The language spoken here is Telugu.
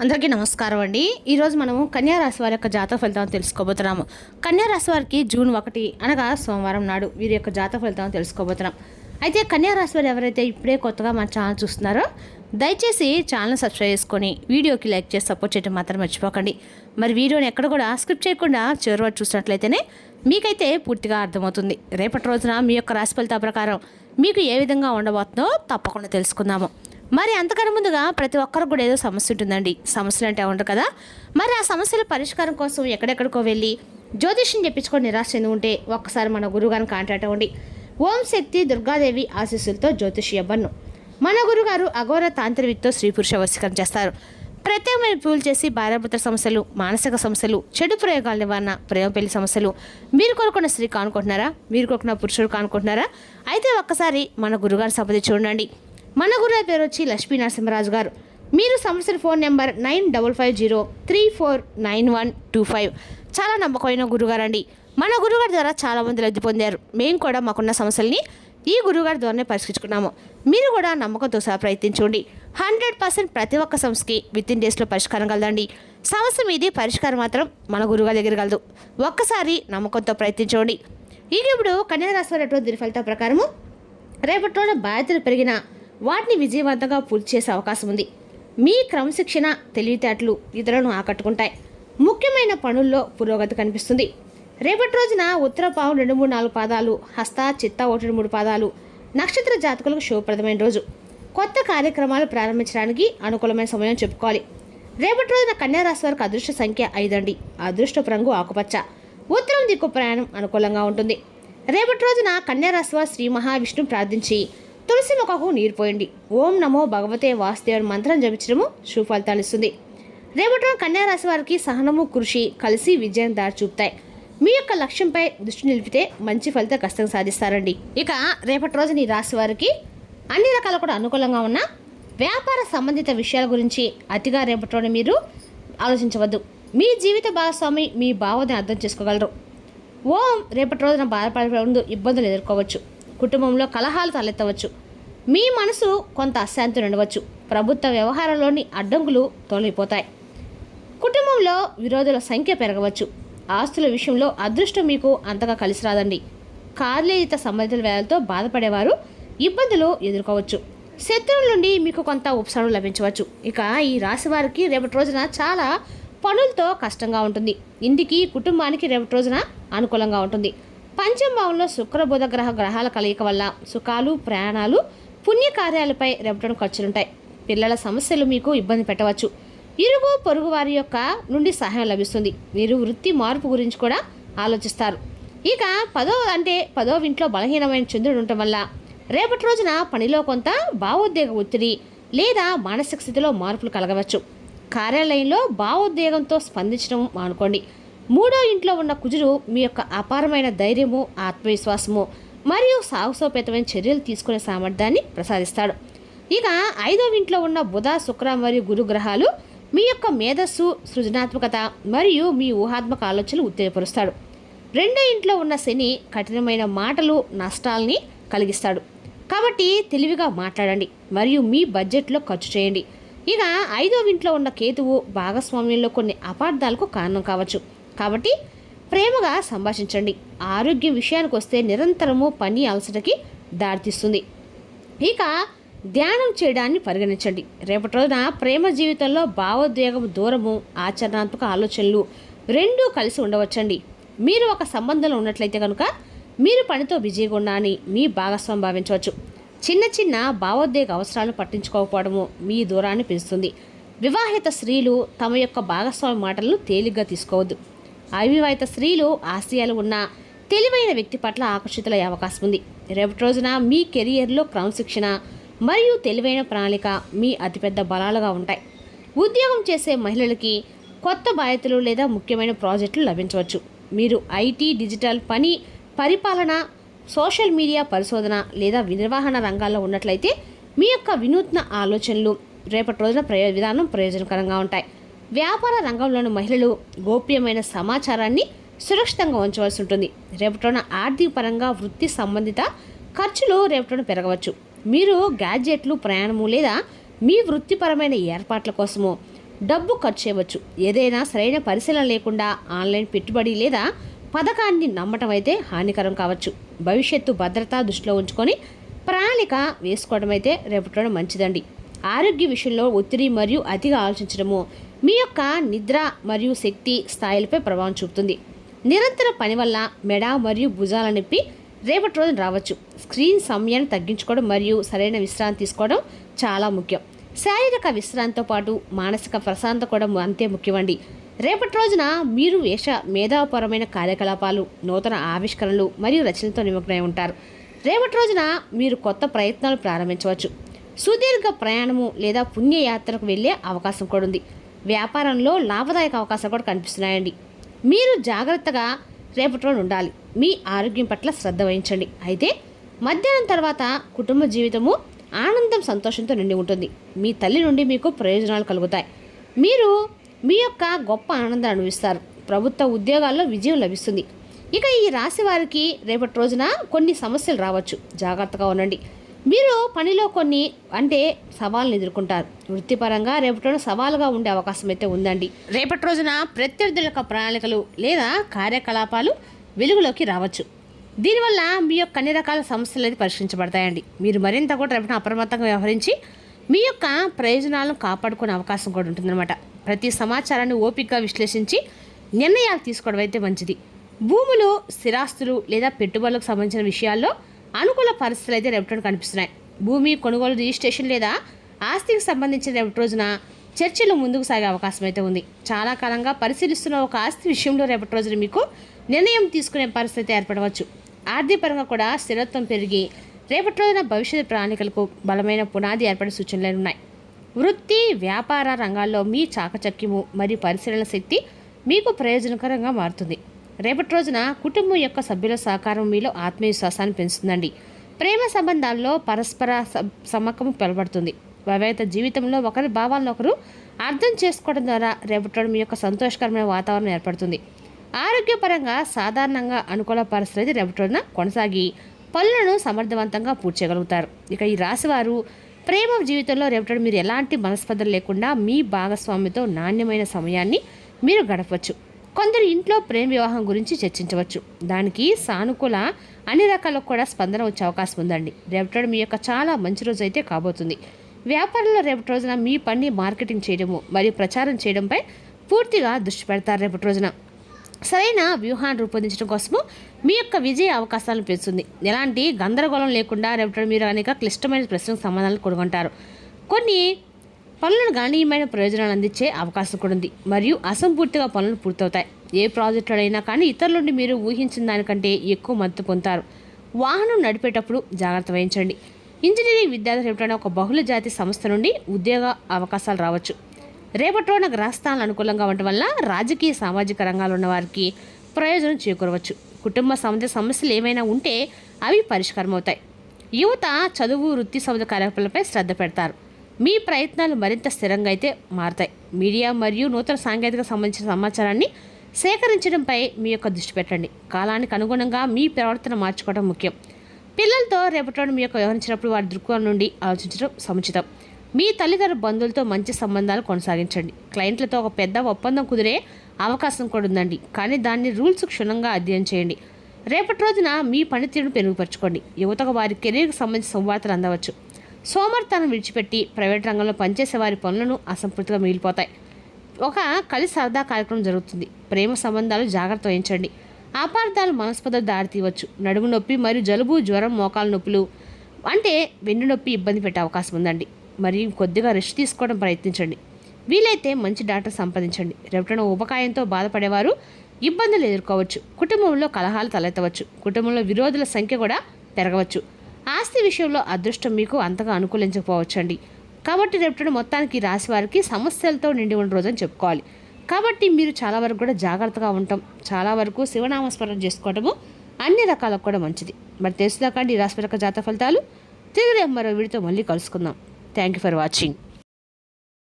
అందరికీ నమస్కారం అండి. ఈరోజు మనము కన్యా రాశి వారి యొక్క జాతక ఫలితాలను తెలుసుకోబోతున్నాము. కన్యా రాశి వారికి జూన్ 1 అనగా సోమవారం నాడు వీరి యొక్క జాతక ఫలితాలను తెలుసుకోబోతున్నాం. అయితే కన్యా రాశి వారు ఎవరైతే ఇప్పుడే కొత్తగా మన ఛానల్ చూస్తున్నారో దయచేసి ఛానల్ సబ్స్క్రైబ్ చేసుకొని వీడియోకి లైక్ చేసి సపోర్ట్ చేయడం మాత్రం మర్చిపోకండి. మరి వీడియోని ఎక్కడ కూడా స్కిప్ చేయకుండా చివరి వరకు చూసినట్లయితేనే మీకైతే పూర్తిగా అర్థమవుతుంది. రేపటి రోజున మీ యొక్క రాశి ఫలితాల ప్రకారం మీకు ఏ విధంగా ఉండబోతుందో తప్పకుండా తెలుసుకుందాము. మరి అంతకన్నా ముందుగా ప్రతి ఒక్కరికి కూడా ఏదో సమస్య ఉంటుందండి. సమస్యలు అంటే ఉండదు కదా. మరి ఆ సమస్యల పరిష్కారం కోసం ఎక్కడెక్కడికో వెళ్ళి జ్యోతిష్యం చెప్పించుకొని నిరాశ చెంది ఉంటే ఒక్కసారి మన గురువుగారిని కాంటాక్ట్ అవ్వండి. ఓం శక్తి దుర్గాదేవి ఆశీస్సులతో జ్యోతిష్య ఇవ్వను. మన గురుగారు అఘోర తాంత్రికతో స్త్రీ పురుష వశీకరణ చేస్తారు. ప్రత్యేకమైన పూజలు చేసి భార్యాభర్తల సమస్యలు, మానసిక సమస్యలు, చెడు ప్రయోగాల నివారణ, ప్రేమ పెళ్లి సమస్యలు, మీరు కోరుకున్న స్త్రీ కానుకుంటున్నారా, మీరు కోరుకున్న పురుషుడు కానుకుంటున్నారా, అయితే ఒక్కసారి మన గురుగారు సంప్రదించి చూడండి. మన గురువు పేరు వచ్చి లక్ష్మీ నరసింహరాజు గారు. మీరు సమస్యల ఫోన్ నెంబర్ 9550349125. చాలా నమ్మకమైన గురుగారు అండి. మన గురుగారి ద్వారా చాలామంది లబ్ధి పొందారు. మేము కూడా మాకున్న సమస్యల్ని ఈ గురుగారి ద్వారానే పరిష్కరించుకున్నాము. మీరు కూడా నమ్మకంతో సహా ప్రయత్నించండి. 100% ప్రతి ఒక్క సమస్యకి విత్ ఇన్ డేస్లో పరిష్కారం కలదండి. సమస్య మీది పరిష్కారం మాత్రం మన గురుగారి దగ్గర కలదు. ఒక్కసారి నమ్మకంతో ప్రయత్నించండి. ఇక ఇప్పుడు కన్యా రాశి వారి దీని ఫలితాల ప్రకారము రేపటి రోజున బాధ్యతలు పెరిగిన వాటిని విజయవంతంగా పూర్తి చేసే అవకాశం ఉంది. మీ క్రమశిక్షణ, తెలివితేటలు ఇతరులను ఆకట్టుకుంటాయి. ముఖ్యమైన పనుల్లో పురోగతి కనిపిస్తుంది. రేపటి రోజున ఉత్తర పావు 2, 3, 4 పాదాలు, హస్త, చిత్త 1, 3 పాదాలు నక్షత్ర జాతకులకు శుభప్రదమైన రోజు. కొత్త కార్యక్రమాలు ప్రారంభించడానికి అనుకూలమైన సమయం చెప్పుకోవాలి. రేపటి రోజున కన్యా రాశి వారికి అదృష్ట సంఖ్య 5 అండి. అదృష్టపు రంగు ఆకుపచ్చ. ఉత్తరం దిక్కు ప్రయాణం అనుకూలంగా ఉంటుంది. రేపటి రోజున కన్యా రాశి వారు శ్రీ మహావిష్ణువు ప్రార్థించి తులసి మొక్కకు నీరు పోయండి. ఓం నమో భగవతే వాసుదేవుని మంత్రం జపించడము శుభ ఫలితాలు ఇస్తుంది. రేపటి రోజు కన్యా రాశి వారికి సహనము, కృషి కలిసి విజయం దారి చూపుతాయి. మీ యొక్క లక్ష్యంపై దృష్టి నిలిపితే మంచి ఫలితం ఖచ్చితంగా సాధిస్తారండి. ఇక రేపటి రోజు ఈ రాశి వారికి అన్ని రకాల కూడా అనుకూలంగా ఉన్న వ్యాపార సంబంధిత విషయాల గురించి అతిగా రేపటి రోజు మీరు ఆలోచించవద్దు. మీ జీవిత భాగస్వామి మీ భావాన్ని అర్థం చేసుకోగలరు. రేపటి రోజున బాధపడే ముందు ఇబ్బందులు ఎదుర్కోవచ్చు. కుటుంబంలో కలహాలు తలెత్తవచ్చు. మీ మనసు కొంత అశాంతి ఉండవచ్చు. ప్రభుత్వ వ్యవహారాల్లోని అడ్డంకులు తొలగిపోతాయి. కుటుంబంలో విరోధుల సంఖ్య పెరగవచ్చు. ఆస్తుల విషయంలో అదృష్టం మీకు అంతగా కలిసి రాదండి. కార్యాలయిత సంబంధిత వ్యయాలతో బాధపడేవారు ఇబ్బందులు ఎదుర్కోవచ్చు. శత్రువుల నుండి మీకు కొంత ఉపశమనం లభించవచ్చు. ఇక ఈ రాశి వారికి రేపటి రోజున చాలా పనులతో కష్టంగా ఉంటుంది. ఇంటికి, కుటుంబానికి రేపటి రోజున అనుకూలంగా ఉంటుంది. పంచమభావంలో శుక్ర బుధ గ్రహాల కలయిక వల్ల సుఖాలు, ప్రయాణాలు, పుణ్యకార్యాలపై రేపటి ఖర్చులుంటాయి. పిల్లల సమస్యలు మీకు ఇబ్బంది పెట్టవచ్చు. ఇరుగు పొరుగు వారి యొక్క నుండి సహాయం లభిస్తుంది. మీరు వృత్తి మార్పు గురించి కూడా ఆలోచిస్తారు. ఇక 10వ ఇంట్లో బలహీనమైన చంద్రుడు ఉండటం వల్ల రేపటి రోజున పనిలో కొంత భావోద్వేగ ఒత్తిడి లేదా మానసిక స్థితిలో మార్పులు కలగవచ్చు. కార్యాలయంలో భావోద్వేగంతో స్పందించడం మానుకోండి. 3వ ఇంట్లో ఉన్న కుజుడు మీ యొక్క అపారమైన ధైర్యము, ఆత్మవిశ్వాసము మరియు సాహసోపేతమైన చర్యలు తీసుకునే సామర్థ్యాన్ని ప్రసాదిస్తాడు. ఇక 5వ ఇంట్లో ఉన్న బుధ, శుక్ర మరియు గురు గ్రహాలు మీ యొక్క మేధస్సు, సృజనాత్మకత మరియు మీ ఊహాత్మక ఆలోచనలు ఉత్తేజపరుస్తాడు. 2వ ఇంట్లో ఉన్న శని కఠినమైన మాటలు నష్టాలని కలిగిస్తాడు. కాబట్టి తెలివిగా మాట్లాడండి మరియు మీ బడ్జెట్లో ఖర్చు చేయండి. ఇక 5వ ఇంట్లో ఉన్న కేతువు భాగస్వామ్యంలో కొన్ని అపార్థాలకు కారణం కావచ్చు. కాబట్టి ప్రేమగా సంభాషించండి. ఆరోగ్యం విషయానికి వస్తే నిరంతరము పని అలసటకి దారితీస్తుంది. ఇక ధ్యానం చేయడాన్ని పరిగణించండి. రేపటి రోజున ప్రేమ జీవితంలో భావోద్వేగం, దూరము, ఆచరణాత్మక ఆలోచనలు రెండూ కలిసి ఉండవచ్చండి. మీరు ఒక సంబంధంలో ఉన్నట్లయితే కనుక మీరు పనితో బిజీగా ఉన్నారని మీ భాగస్వామి భావించవచ్చు. చిన్న చిన్న భావోద్వేగ అవసరాలను పట్టించుకోకపోవడము మీ దూరాన్ని పెంచుతుంది. వివాహిత స్త్రీలు తమ యొక్క భాగస్వామి మాటలను తేలిగ్గా తీసుకోవద్దు. అవివాహిత స్త్రీలు ఆశయాలు ఉన్న తెలివైన వ్యక్తి పట్ల ఆకర్షితులయ్యే అవకాశం ఉంది. రేపటి రోజున మీ కెరియర్లో క్రమశిక్షణ మరియు తెలివైన ప్రణాళిక మీ అతిపెద్ద బలాలుగా ఉంటాయి. ఉద్యోగం చేసే మహిళలకి కొత్త బాధ్యతలు లేదా ముఖ్యమైన ప్రాజెక్టులు లభించవచ్చు. మీరు ఐటీ, డిజిటల్ పని, పరిపాలన, సోషల్ మీడియా పరిశోధన లేదా నిర్వహణ రంగాల్లో ఉన్నట్లయితే మీ యొక్క వినూత్న ఆలోచనలు రేపటి రోజున విధానం ప్రయోజనకరంగా ఉంటాయి. వ్యాపార రంగంలోని మహిళలు గోప్యమైన సమాచారాన్ని సురక్షితంగా ఉంచవలసి ఉంటుంది. రేపటి రోజున ఆర్థిక పరంగా వృత్తి సంబంధిత ఖర్చులు రేపటి రోజున పెరగవచ్చు. మీరు గ్యాడ్జెట్లు, ప్రయాణము లేదా మీ వృత్తిపరమైన ఏర్పాట్ల కోసము డబ్బు ఖర్చు చేయవచ్చు. ఏదైనా సరైన పరిశీలన లేకుండా ఆన్లైన్ పెట్టుబడి లేదా పథకాన్ని నమ్మటం అయితే హానికరం కావచ్చు. భవిష్యత్తు భద్రత దృష్టిలో ఉంచుకొని ప్రణాళిక వేసుకోవడం అయితే రేపటిలో మంచిదండి. ఆరోగ్య విషయంలో ఒత్తిడి మరియు అతిగా ఆలోచించడము మీ యొక్క నిద్ర మరియు శక్తి స్థాయిలపై ప్రభావం చూపుతుంది. నిరంతర పని వల్ల మెడ మరియు భుజాల నొప్పి రేపటి రోజున రావచ్చు. స్క్రీన్ సమయాన్ని తగ్గించుకోవడం మరియు సరైన విశ్రాంతి తీసుకోవడం చాలా ముఖ్యం. శారీరక విశ్రాంతితో పాటు మానసిక ప్రశాంతత కూడా అంతే ముఖ్యమండి. రేపటి రోజున మీరు మేధాపరమైన కార్యకలాపాలు, నూతన ఆవిష్కరణలు మరియు రచనలతో నిమగ్నమై ఉంటారు. రేపటి రోజున మీరు కొత్త ప్రయత్నాలు ప్రారంభించవచ్చు. సుదీర్ఘ ప్రయాణము లేదా పుణ్యయాత్రకు వెళ్ళే అవకాశం కూడా ఉంది. వ్యాపారంలో లాభదాయక అవకాశాలు కూడా కనిపిస్తున్నాయండి. మీరు జాగ్రత్తగా రేపటి రోజు ఉండాలి. మీ ఆరోగ్యం పట్ల శ్రద్ధ వహించండి. అయితే మధ్యాహ్నం తర్వాత కుటుంబ జీవితము ఆనందం సంతోషంతో నిండి ఉంటుంది. మీ తల్లి నుండి మీకు ప్రయోజనాలు కలుగుతాయి. మీరు మీ యొక్క గొప్ప ఆనందాన్ని అనుభవిస్తారు. ప్రభుత్వ ఉద్యోగాల్లో విజయం లభిస్తుంది. ఇక ఈ రాశి వారికి రేపటి రోజున కొన్ని సమస్యలు రావచ్చు. జాగ్రత్తగా ఉండండి. మీరు పనిలో కొన్ని సవాళ్ళను ఎదుర్కొంటారు. వృత్తిపరంగా రేపటి రోజున సవాలుగా ఉండే అవకాశం అయితే ఉందండి. రేపటి రోజున ప్రత్యర్థుల యొక్క ప్రణాళికలు లేదా కార్యకలాపాలు వెలుగులోకి రావచ్చు. దీనివల్ల మీ యొక్క అన్ని రకాల సమస్యలు అయితే పరిష్కరించబడతాయండి. మీరు మరింత కూడా రేపటిన అప్రమత్తంగా వ్యవహరించి మీ యొక్క ప్రయోజనాలను కాపాడుకునే అవకాశం కూడా ఉంటుందన్నమాట. ప్రతి సమాచారాన్ని ఓపికగా విశ్లేషించి నిర్ణయాలు తీసుకోవడం అయితే మంచిది. భూములు, స్థిరాస్తులు లేదా పెట్టుబడులకు సంబంధించిన విషయాల్లో అనుకూల పరిస్థితులు అయితే రేపటి కనిపిస్తున్నాయి. భూమి కొనుగోలు, రిజిస్ట్రేషన్ లేదా ఆస్తికి సంబంధించిన రేపటి రోజున చర్చలు ముందుకు సాగే అవకాశం అయితే ఉంది. చాలా కాలంగా పరిశీలిస్తున్న ఒక ఆస్తి విషయంలో రేపటి రోజున మీకు నిర్ణయం తీసుకునే పరిస్థితి ఏర్పడవచ్చు. ఆర్థికపరంగా కూడా స్థిరత్వం పెరిగి రేపటి రోజున భవిష్యత్తు ప్రణాళికలకు బలమైన పునాది ఏర్పడే సూచనలు ఉన్నాయి. వృత్తి, వ్యాపార రంగాల్లో మీ చాకచక్యము మరియు పరిశీలన శక్తి మీకు ప్రయోజనకరంగా మారుతుంది. రేపటి రోజున కుటుంబం యొక్క సభ్యుల సహకారం మీలో ఆత్మవిశ్వాసాన్ని పెంచుతుందండి. ప్రేమ సంబంధాల్లో పరస్పర సమ్మకం పెరబడుతుంది. వైవాహిక జీవితంలో ఒకరి భావాలను ఒకరు అర్థం చేసుకోవడం ద్వారా రేపటి మీ యొక్క సంతోషకరమైన వాతావరణం ఏర్పడుతుంది. ఆరోగ్యపరంగా సాధారణంగా అనుకూల పరిస్థితి రేపటి రోజున కొనసాగి పనులను సమర్థవంతంగా పూర్తి చేయగలుగుతారు. ఇక ఈ రాశివారు ప్రేమ జీవితంలో రేపటి మీరు ఎలాంటి మనస్పర్ధలు లేకుండా మీ భాగస్వామితో నాణ్యమైన సమయాన్ని మీరు గడపవచ్చు. కొందరు ఇంట్లో ప్రేమ వివాహం గురించి చర్చించవచ్చు. దానికి సానుకూల అన్ని రకాలకు కూడా స్పందన వచ్చే అవకాశం ఉందండి. రేపటి మీ యొక్క చాలా మంచి రోజు అయితే కాబోతుంది. వ్యాపారంలో రేపటి రోజున మీ పని మార్కెటింగ్ చేయడము మరియు ప్రచారం చేయడంపై పూర్తిగా దృష్టి పెడతారు. రేపటి రోజున సరైన వ్యూహాన్ని రూపొందించడం కోసము మీ యొక్క విజయ అవకాశాలను పెంచుతుంది. ఎలాంటి గందరగోళం లేకుండా రేపటి మీరు అనేక క్లిష్టమైన ప్రశ్నలకు సమాధానాలు కొనుగొంటారు. కొన్ని పనులను గణనీయమైన ప్రయోజనాలు అందించే అవకాశం కూడా ఉంది మరియు అసంపూర్తిగా పనులు పూర్తవుతాయి. ఏ ప్రాజెక్టులైనా కానీ ఇతరుల నుండి మీరు ఊహించిన దానికంటే ఎక్కువ మద్దతు పొందుతారు. వాహనం నడిపేటప్పుడు జాగ్రత్త వహించండి. ఇంజనీరింగ్ విద్యార్థులు రేపటి ఒక బహుళ జాతి సంస్థ నుండి ఉద్యోగ అవకాశాలు రావచ్చు. రేపటి రోజున గ్రహస్థానాలు అనుకూలంగా ఉండటం వల్ల రాజకీయ, సామాజిక రంగాలు ఉన్న వారికి ప్రయోజనం చేకూరవచ్చు. కుటుంబ సమస్యలు ఏమైనా ఉంటే అవి పరిష్కారం అవుతాయి. యువత చదువు, వృత్తి సంబంధ కార్యకలాపాలపై శ్రద్ధ పెడతారు. మీ ప్రయత్నాలు మరింత స్థిరంగా అయితే మారతాయి. మీడియా మరియు నూతన సాంకేతిక సంబంధించిన సమాచారాన్ని సేకరించడంపై మీ యొక్క దృష్టి పెట్టండి. కాలానికి అనుగుణంగా మీ ప్రవర్తన మార్చుకోవడం ముఖ్యం. పిల్లలతో రేపటి మీ యొక్క వ్యవహరించినప్పుడు వారి దృక్కోణం నుండి ఆలోచించడం సముచితం. మీ తల్లిదండ్రుల బంధువులతో మంచి సంబంధాలు కొనసాగించండి. క్లయింట్లతో ఒక పెద్ద ఒప్పందం కుదిరే అవకాశం కూడా ఉందండి, కానీ దాన్ని రూల్స్ క్షుణ్ణంగా అధ్యయనం చేయండి. రేపటి రోజున మీ పనితీరును పెరుగుపరచుకోండి. యువతకు వారి కెరీర్కి సంబంధించిన సంవార్తలు అందవచ్చు. సోమర్థాన్ని విడిచిపెట్టి ప్రైవేట్ రంగంలో పనిచేసే వారి పనులను అసంపూర్తిగా మిగిలిపోతాయి. ఒక కలిసి సరదా కార్యక్రమం జరుగుతుంది. ప్రేమ సంబంధాలు జాగ్రత్త వహించండి. అపార్థాలు మనస్పర్ధలు దారితీయవచ్చు. నడుము నొప్పి మరియు జలుబు, జ్వరం, మోకాల నొప్పులు వెన్ను నొప్పి ఇబ్బంది పెట్టే అవకాశం ఉందండి. మరియు కొద్దిగా రెస్ట్ తీసుకోవడం ప్రయత్నించండి. వీలైతే మంచి డాక్టర్ సంప్రదించండి. రేపటిన ఉపకాయంతో బాధపడేవారు ఇబ్బందులు ఎదుర్కోవచ్చు. కుటుంబంలో కలహాలు తలెత్తవచ్చు. కుటుంబంలో విరోధుల సంఖ్య కూడా పెరగవచ్చు. ఆస్తి విషయంలో అదృష్టం మీకు అంతగా అనుకూలించకపోవచ్చండి. కాబట్టి రేపటి మొత్తానికి రాశి వారికి సమస్యలతో నిండి ఉన్న రోజని చెప్పుకోవాలి. కాబట్టి మీరు చాలా వరకు కూడా జాగ్రత్తగా ఉంటాం. చాలా వరకు శివనామస్మరణ చేసుకోవడము అన్ని రకాలకు కూడా మంచిది. మరి తెలుసుదాకండి ఈ రాశి యొక్క జాతక ఫలితాలు. తిరిగి మరో వీడితో మళ్ళీ కలుసుకుందాం. Thank you for watching.